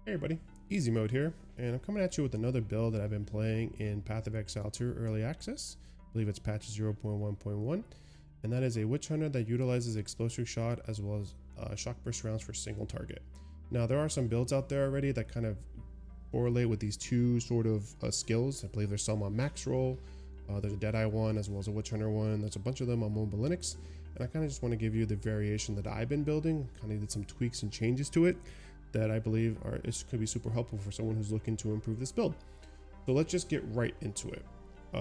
Hey everybody, Easy Mode here, and I'm coming at you with another build that I've been playing in Path of Exile 2 Early Access. I believe it's patch 0.1.1, and that is a Witch Hunter that utilizes Explosive Shot as well as Shock Burst rounds for single target. Now there are some builds out there already that kind of correlate with these two sort of skills. I believe there's some on Max Roll, there's a Deadeye one as well as a Witch Hunter one, there's a bunch of them on Mobile Linux, and I kind of just want to give you the variation that I've been building, kind of did some tweaks and changes to it that I believe could be super helpful for someone who's looking to improve this build. So let's just get right into it.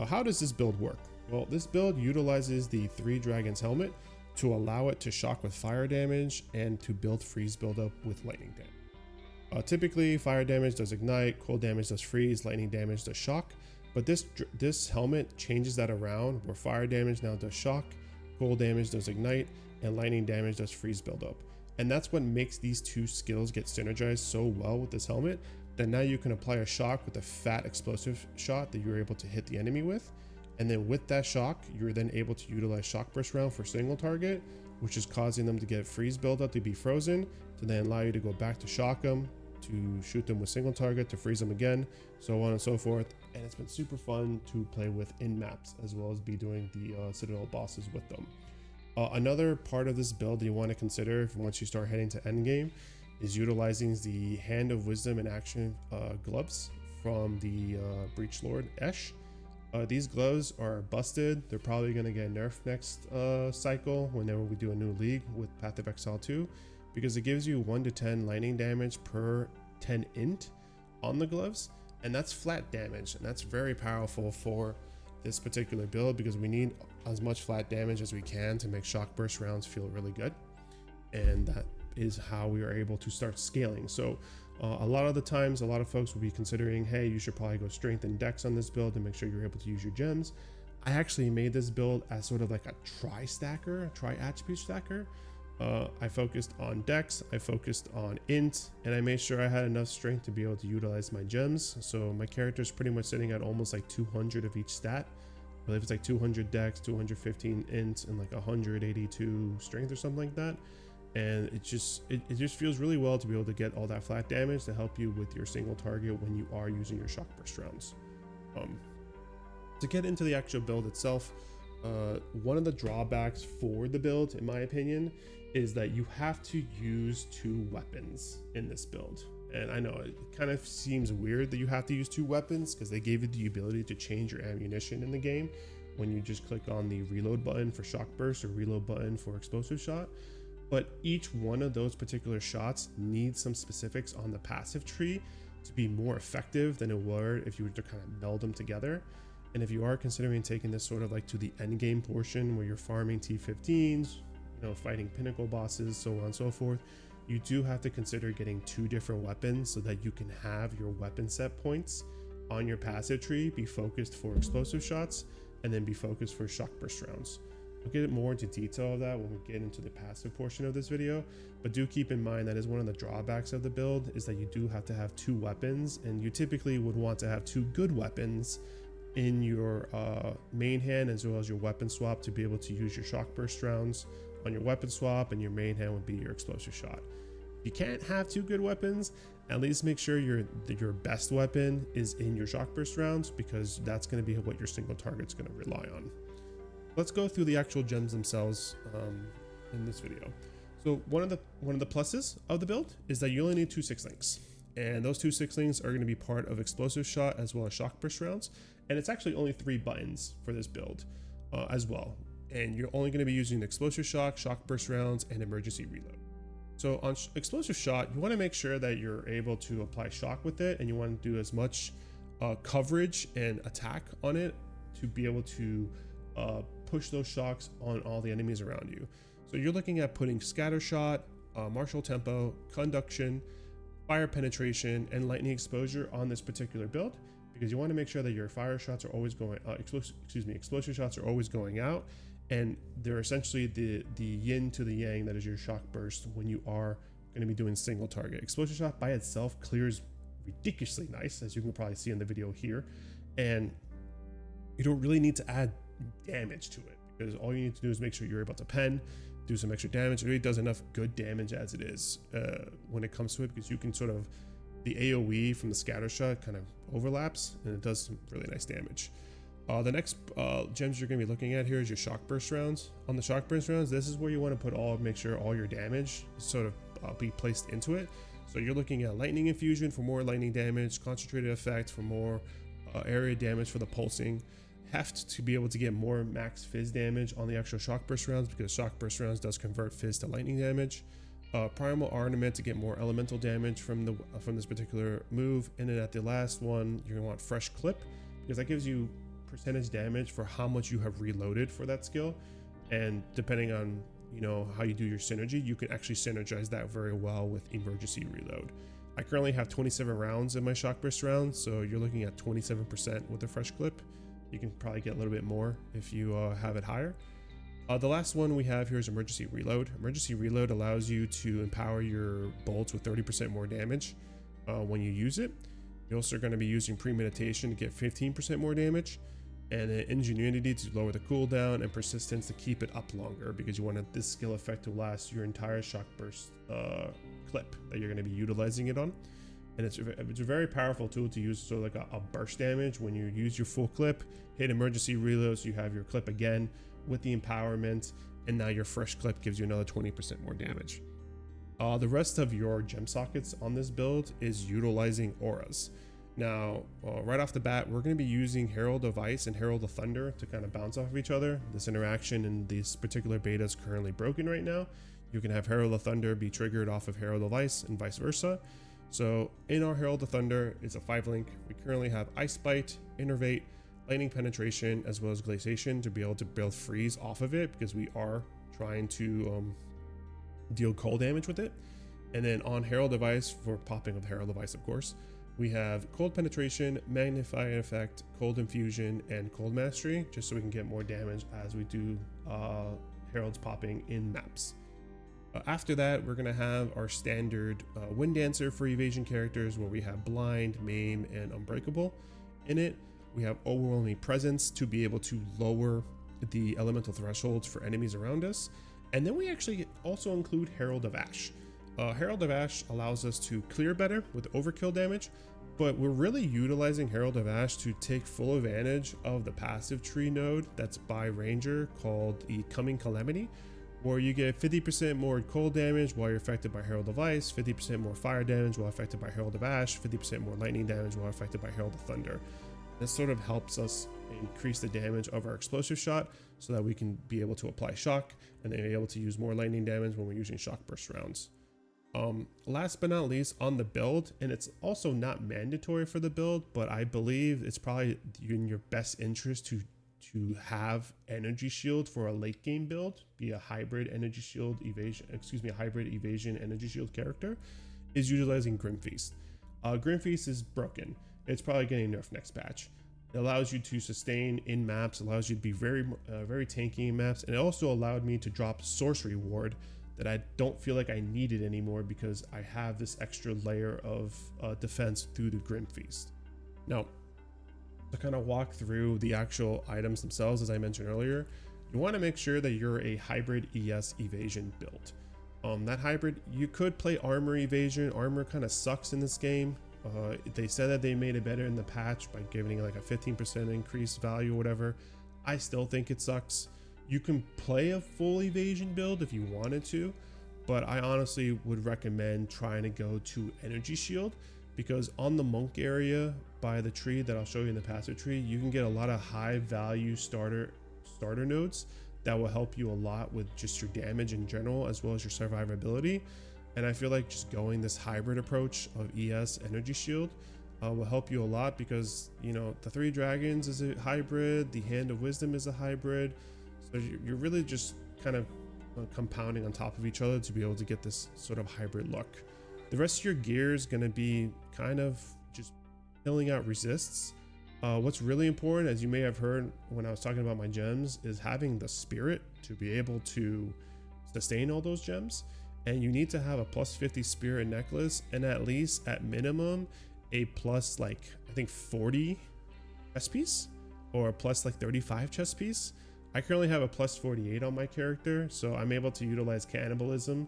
How does this build work? Well, this build utilizes the 3 Dragons helmet to allow it to shock with fire damage and to build freeze buildup with lightning damage. Typically, fire damage does ignite, cold damage does freeze, lightning damage does shock, but this helmet changes that around where fire damage now does shock, cold damage does ignite, and lightning damage does freeze buildup. And that's what makes these two skills get synergized so well with this helmet, that now you can apply a shock with a fat explosive shot that you're able to hit the enemy with. And then with that shock, you're then able to utilize shock burst round for single target, which is causing them to get freeze buildup to be frozen, to then allow you to go back to shock them, to shoot them with single target, to freeze them again, so on and so forth. And it's been super fun to play with in maps, as well as be doing the Citadel bosses with them. Another part of this build that you want to consider once you start heading to endgame is utilizing the Hand of Wisdom and Action gloves from the Breach Lord Esh. These gloves are busted. They're probably going to get nerfed next cycle whenever we do a new league with Path of Exile 2, because it gives you 1 to 10 lightning damage per 10 int on the gloves, and that's flat damage, and that's very powerful for this particular build because we need as much flat damage as we can to make shock burst rounds feel really good, and that is how we are able to start scaling. So a lot of the times, a lot of folks will be considering, hey, you should probably go strength and dex on this build to make sure you're able to use your gems. I actually made this build as sort of like a tri-attribute stacker. I focused on dex, I focused on int, and I made sure I had enough strength to be able to utilize my gems. So my character is pretty much sitting at almost like 200 of each stat. I believe it's like 200 dex, 215 int, and like 182 strength or something like that. And it just feels really well to be able to get all that flat damage to help you with your single target when you are using your shock burst rounds. To get into the actual build itself, one of the drawbacks for the build, in my opinion, is that you have to use 2 weapons in this build. And I know it kind of seems weird that you have to use 2 weapons because they gave you the ability to change your ammunition in the game when you just click on the reload button for shock burst or reload button for explosive shot. But each one of those particular shots needs some specifics on the passive tree to be more effective than it would if you were to kind of meld them together. And if you are considering taking this sort of like to the end game portion where you're farming T15s, fighting pinnacle bosses, so on and so forth, you do have to consider getting 2 different weapons so that you can have your weapon set points on your passive tree be focused for explosive shots and then be focused for shock burst rounds. We'll get more into detail of that when we get into the passive portion of this video, but do keep in mind that is one of the drawbacks of the build, is that you do have to have 2 weapons, and you typically would want to have 2 good weapons in your main hand as well as your weapon swap to be able to use your shock burst rounds on your weapon swap, and your main hand would be your explosive shot. If you can't have 2 good weapons, at least make sure your best weapon is in your shock burst rounds, because that's going to be what your single target's going to rely on. Let's go through the actual gems themselves in this video. So one of the pluses of the build is that you only need 2 6-links, and those 2 6-links are going to be part of explosive shot as well as shock burst rounds, and it's actually only 3 buttons for this build. as well. And you're only going to be using explosive shock, shock burst rounds, and emergency reload. So on explosive shot, you want to make sure that you're able to apply shock with it, and you want to do as much coverage and attack on it to be able to push those shocks on all the enemies around you. So you're looking at putting scatter shot, martial tempo, conduction, fire penetration, and lightning exposure on this particular build, because you want to make sure that your fire shots are always going explosive shots are always going out, and they're essentially the yin to the yang that is your shock burst when you are going to be doing single target. Explosive shot by itself clears ridiculously nice, as you can probably see in the video here, and you don't really need to add damage to it, because all you need to do is make sure you're able to pen, do some extra damage. It really does enough good damage as it is when it comes to it, because you can sort of, the AoE from the scatter shot kind of overlaps, and it does some really nice damage. The next gems you're going to be looking at here is your shock burst rounds. On the shock burst rounds, this is where you want to put make sure all your damage sort of be placed into it. So you're looking at lightning infusion for more lightning damage, concentrated effect for more area damage for the pulsing, heft to be able to get more max fizz damage on the actual shock burst rounds, because shock burst rounds does convert fizz to lightning damage. Primal ornament to get more elemental damage from this particular move, and then at the last one you're gonna want fresh clip, because that gives you percentage damage for how much you have reloaded for that skill, and depending on how you do your synergy, you can actually synergize that very well with emergency reload. I currently have 27 rounds in my shock burst rounds, so you're looking at 27% with the fresh clip. You can probably get a little bit more if you have it higher. The last one we have here is emergency reload. Emergency reload allows you to empower your bolts with 30% more damage when you use it. You're also going to be using premeditation to get 15% more damage, and then ingenuity to lower the cooldown, and persistence to keep it up longer, because you want this skill effect to last your entire shock burst clip that you're going to be utilizing it on. And it's a very powerful tool to use, so like a burst damage when you use your full clip, hit emergency reload, so you have your clip again with the empowerment, and now your fresh clip gives you another 20% more damage. The rest of your gem sockets on this build is utilizing auras. Now, right off the bat, we're going to be using Herald of Ice and Herald of Thunder to kind of bounce off of each other. This interaction in this particular beta is currently broken right now. You can have Herald of Thunder be triggered off of Herald of Ice and vice versa. So in our Herald of Thunder, it's a 5-link. We currently have Ice Bite, Innervate, Lightning Penetration, as well as Glaciation to be able to build freeze off of it, because we are trying to deal cold damage with it. And then on Herald of Ice, for popping of Herald of Ice, of course, we have Cold Penetration, Magnifying Effect, Cold Infusion, and Cold Mastery, just so we can get more damage as we do Heralds popping in maps. After that, we're going to have our standard Wind Dancer for evasion characters, where we have Blind, Maim, and Unbreakable in it. We have Overwhelming Presence to be able to lower the elemental thresholds for enemies around us. And then we actually also include Herald of Ash. Herald of Ash allows us to clear better with overkill damage, but we're really utilizing Herald of Ash to take full advantage of the passive tree node that's by Ranger called the Coming Calamity, where you get 50% more cold damage while you're affected by Herald of Ice, 50% more fire damage while affected by Herald of Ash, 50% more lightning damage while affected by Herald of Thunder. This sort of helps us increase the damage of our explosive shot, so that we can be able to apply shock and then be able to use more lightning damage when we're using shock burst rounds. Last but not least on the build, and it's also not mandatory for the build, but I believe it's probably in your best interest to have energy shield for a late game build, be a hybrid energy shield evasion, a hybrid evasion energy shield character, is utilizing Grim Feast. Grim Feast is broken. It's probably getting nerfed next patch. It allows you to sustain in maps, allows you to be very tanky in maps, and it also allowed me to drop Sorcery Ward that I don't feel like I needed anymore, because I have this extra layer of defense through the Grim Feast. Now, to kind of walk through the actual items themselves, as I mentioned earlier, you want to make sure that you're a hybrid ES evasion build. That hybrid, you could play armor evasion. Armor kind of sucks in this game. They said that they made it better in the patch by giving it like a 15% increase value or whatever. I still think it sucks. You can play a full evasion build if you wanted to, but I honestly would recommend trying to go to Energy Shield, because on the monk area by the tree that I'll show you in the passive tree, you can get a lot of high value starter starter nodes that will help you a lot with just your damage in general, as well as your survivability. And I feel like just going this hybrid approach of ES Energy Shield will help you a lot, because you know the Three Dragons is a hybrid, the Hand of Wisdom is a hybrid, so you're really just kind of compounding on top of each other to be able to get this sort of hybrid look. The rest of your gear is going to be kind of just filling out resists. What's really important, as you may have heard when I was talking about my gems, is having the spirit to be able to sustain all those gems. And you need to have a plus 50 spirit necklace, and at least at minimum a plus like I think 40 chest piece, or a plus like 35 chest piece. I currently have a plus 48 on my character, so I'm able to utilize cannibalism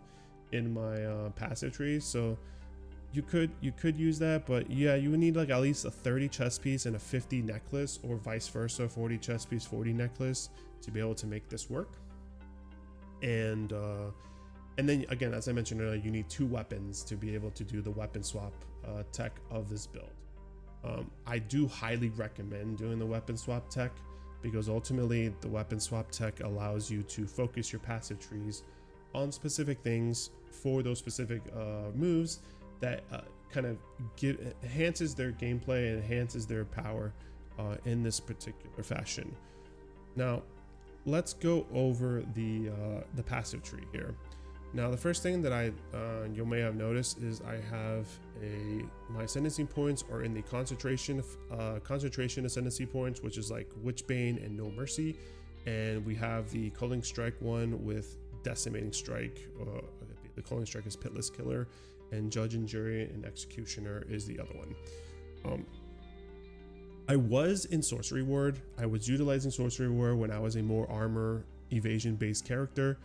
in my passive tree. So you could use that, but yeah, you would need like at least a 30 chest piece and a 50 necklace, or vice versa, 40 chest piece 40 necklace, to be able to make this work. And then again, as I mentioned earlier, you need 2 weapons to be able to do the weapon swap tech of this build. I do highly recommend doing the weapon swap tech, because ultimately the weapon swap tech allows you to focus your passive trees on specific things for those specific moves that kind of enhances their gameplay and enhances their power in this particular fashion. Now let's go over the passive tree here. Now the first thing that you may have noticed is I have my ascendancy points are in the concentration ascendancy points, which is like Witchbane and No Mercy, and we have the Culling Strike one with Decimating Strike. The Culling Strike is Pitless Killer, and Judge and Jury and Executioner is the other one. I was in Sorcery Ward. I was utilizing Sorcery Ward when I was a more armor evasion based character.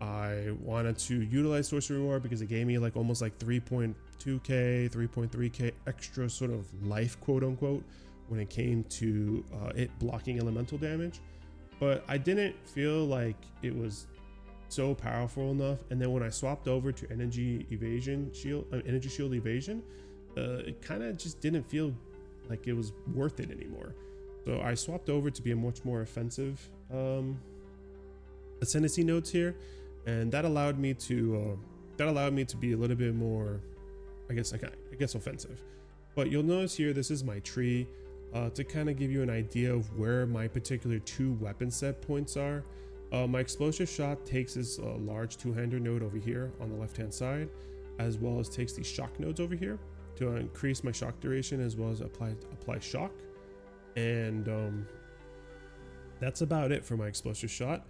I wanted to utilize Sorcery Ward because it gave me like almost like 3.2k 3.3k extra sort of life, quote unquote, when it came to it blocking elemental damage, but I didn't feel like it was so powerful enough. And then when I swapped over to energy shield evasion, it kind of just didn't feel like it was worth it anymore. So I swapped over to be a much more offensive ascendancy nodes here, and that allowed me to be a little bit more, I guess offensive. But you'll notice here, this is my tree to kind of give you an idea of where my particular 2 weapon set points are. My explosive shot takes this large 2-hander node over here on the left hand side, as well as takes these shock nodes over here to increase my shock duration, as well as apply shock. And that's about it for my explosive shot.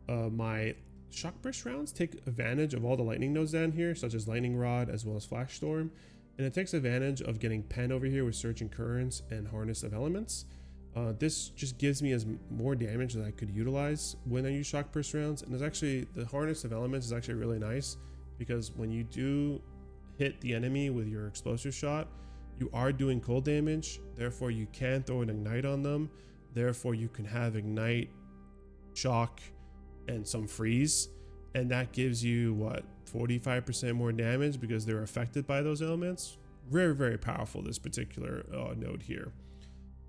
My shock burst rounds take advantage of all the lightning nodes down here, such as lightning rod as well as flash storm, and it takes advantage of getting pen over here with surging currents and harness of elements. This just gives me more damage that I could utilize when I use shock burst rounds. And there's actually the harness of elements is actually really nice, because when you do hit the enemy with your explosive shot, you are doing cold damage, therefore you can throw an ignite on them, therefore you can have ignite, shock, and some freeze, and that gives you what, 45% more damage because they're affected by those elements. Very, very powerful, this particular node here.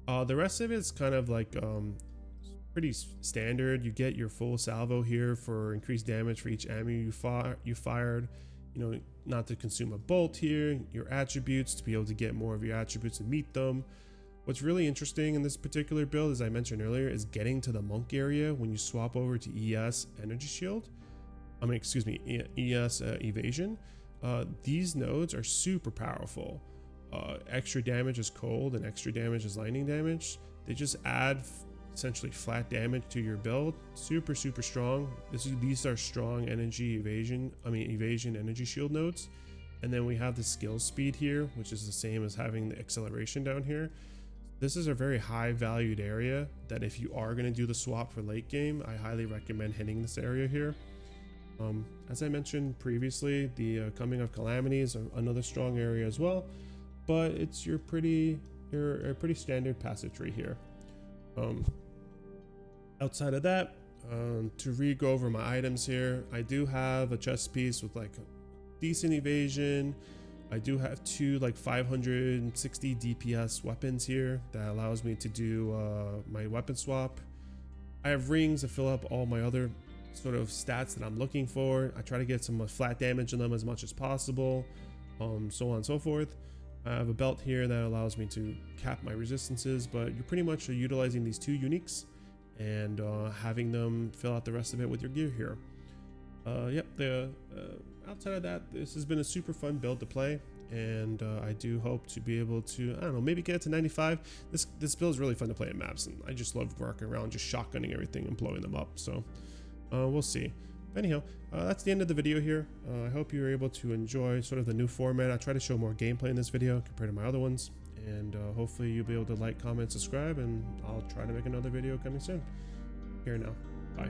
The rest of it's kind of like pretty standard. You get your full salvo here for increased damage for each ammo you fired, you know, not to consume a bolt here, your attributes to be able to get more of your attributes and meet them. What's really interesting in this particular build, as I mentioned earlier, is getting to the monk area when you swap over to ES Energy Shield. ES Evasion. These nodes are super powerful. Extra damage is cold and extra damage is lightning damage. They just add essentially flat damage to your build. Super, super strong. These are strong evasion energy shield nodes. And then we have the skill speed here, which is the same as having the acceleration down here. This is a very high valued area that if you are going to do the swap for late game, I highly recommend hitting this area here. As I mentioned previously, the Coming of Calamity is another strong area as well, but it's your pretty standard passive tree here. Outside of that, to go over my items here, I do have a chest piece with like decent evasion. I do have 2 like 560 DPS weapons here that allows me to do my weapon swap. I have rings to fill up all my other sort of stats that I'm looking for. I try to get some flat damage in them as much as possible, so on and so forth. I have a belt here that allows me to cap my resistances, but you're pretty much utilizing these 2 uniques and having them fill out the rest of it with your gear here. Yep, outside of that, this has been a super fun build to play, and I do hope to be able to, I don't know, maybe get it to 95. This build is really fun to play in maps, and I just love working around, just shotgunning everything and blowing them up, so we'll see. Anyhow, that's the end of the video here. I hope you were able to enjoy sort of the new format. I try to show more gameplay in this video compared to my other ones, and hopefully you'll be able to like, comment, subscribe, and I'll try to make another video coming soon. Here now, bye.